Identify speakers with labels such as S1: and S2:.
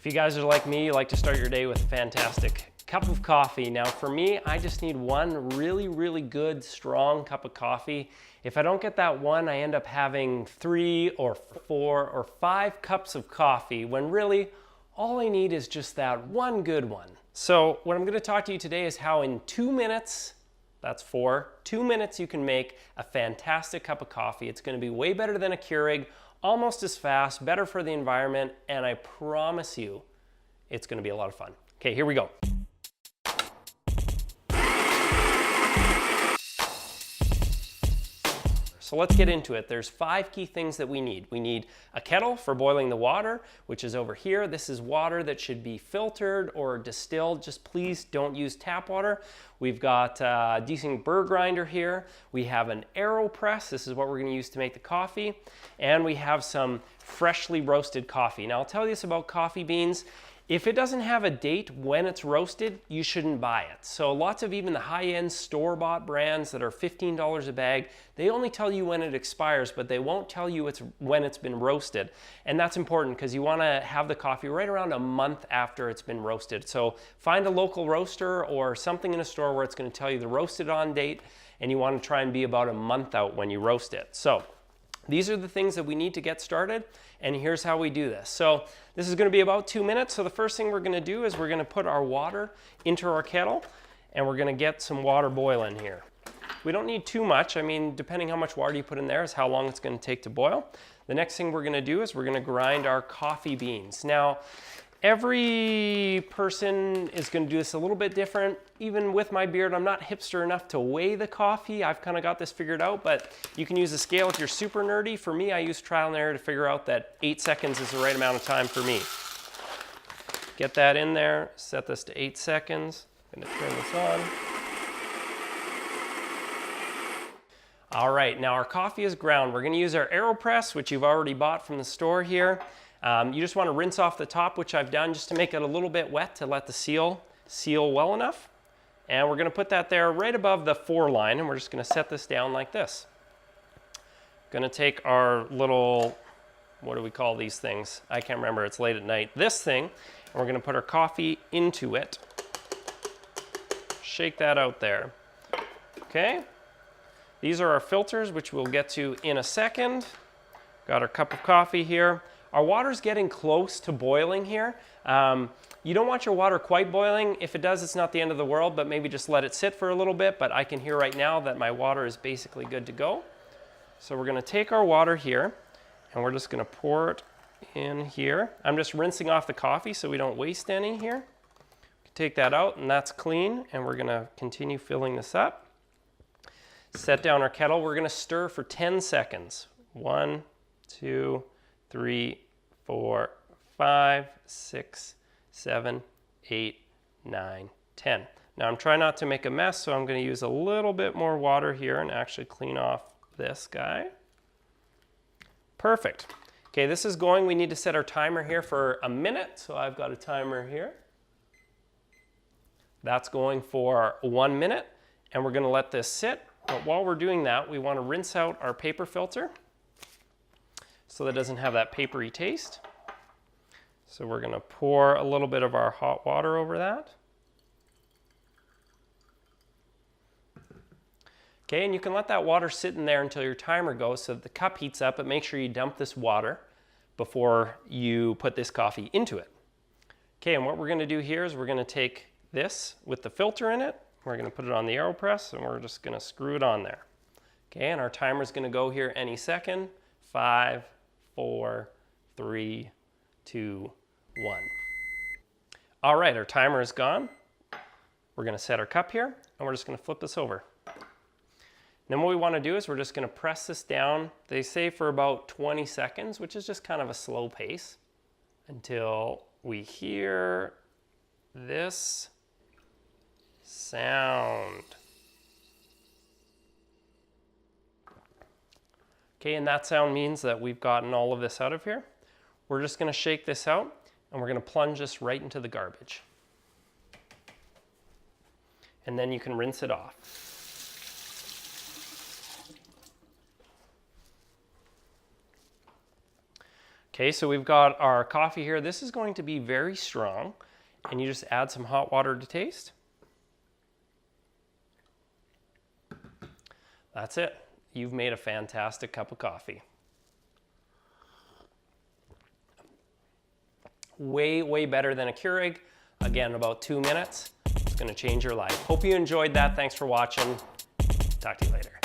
S1: If you guys are like me, you like to start your day with a fantastic cup of coffee. Now for me, I just need one really good, strong cup of coffee. If I don't get that one, I end up having 3 or 4 or 5 cups of coffee when really all I need is just that one good one. So what I'm going to talk to you today is how in 2 minutes, that's 2 minutes you can make a fantastic cup of coffee. It's going to be way better than a Keurig, almost as fast, better for the environment, and I promise you it's going to be a lot of fun. Okay, here we go. So let's get into it. There's 5 key things that we need. We need a kettle for boiling the water, which is over here. This is water that should be filtered or distilled. Just please don't use tap water. We've got a decent burr grinder here. We have an AeroPress. This is what we're going to use to make the coffee. And we have some freshly roasted coffee. Now I'll tell you this about coffee beans. If it doesn't have a date when it's roasted, you shouldn't buy it. So lots of even the high-end store-bought brands that are $15 a bag, they only tell you when it expires, but they won't tell you when it's been roasted. And that's important because you want to have the coffee right around a month after it's been roasted. So find a local roaster or something in a store where it's going to tell you the roasted on date, and you want to try and be about a month out when you roast it. So these are the things that we need to get started, and here's how we do this. So this is going to be about 2 minutes. So the first thing we're going to do is we're going to put our water into our kettle, and we're going to get some water boiling here. We don't need too much. I mean, depending how much water you put in there is how long it's going to take to boil. The next thing we're going to do is we're going to grind our coffee beans. Now, every person is going to do this a little bit different. Even with my beard, I'm not hipster enough to weigh the coffee. I've kind of got this figured out, but you can use a scale if you're super nerdy. For me, I use trial and error to figure out that 8 seconds is the right amount of time for me. Get that in there, set this to 8 seconds. I'm going to turn this on. All right, now our coffee is ground. We're going to use our AeroPress, which you've already bought from the store here. You just want to rinse off the top, which I've done just to make it a little bit wet to let the seal well enough. And we're going to put that there right above the 4 line, and we're just going to set this down like this. Going to take our little, what do we call these things? I can't remember, it's late at night. This thing, and we're going to put our coffee into it. Shake that out there. Okay. These are our filters, which we'll get to in a second. Got our cup of coffee here. Our water's getting close to boiling here. You don't want your water quite boiling. If it does, it's not the end of the world, but maybe just let it sit for a little bit. But I can hear right now that my water is basically good to go. So we're gonna take our water here, and we're just gonna pour it in here. I'm just rinsing off the coffee so we don't waste any here. Take that out, and that's clean, and we're gonna continue filling this up. Set down our kettle. We're gonna stir for 10 seconds. 1, 2, 3, 4, 5, 6, 7, 8, 9, 10. Now I'm trying not to make a mess, so I'm going to use a little bit more water here and actually clean off this guy. Perfect. Okay, this is going. We need to set our timer here for a minute, so I've got a timer here. That's going for 1 minute, and we're going to let this sit. But while we're doing that, we want to rinse out our paper filter so that it doesn't have that papery taste. So we're going to pour a little bit of our hot water over that. Okay, and you can let that water sit in there until your timer goes so that the cup heats up, but make sure you dump this water before you put this coffee into it. Okay, and what we're going to do here is we're going to take this with the filter in it. We're going to put it on the AeroPress, and we're just going to screw it on there. Okay, and our timer is going to go here any second. 5, 4, 3, 2, 1. All right, our timer is gone. We're going to set our cup here, and we're just going to flip this over. Then what we want to do is we're just going to press this down. They say for about 20 seconds, which is just kind of a slow pace, until we hear this sound. Okay, and that sound means that we've gotten all of this out of here. We're just going to shake this out, and we're going to plunge this right into the garbage. And then you can rinse it off. Okay, so we've got our coffee here. This is going to be very strong, and you just add some hot water to taste. That's it. You've made a fantastic cup of coffee. Way, way better than a Keurig. Again, about 2 minutes. It's gonna change your life. Hope you enjoyed that. Thanks for watching. Talk to you later.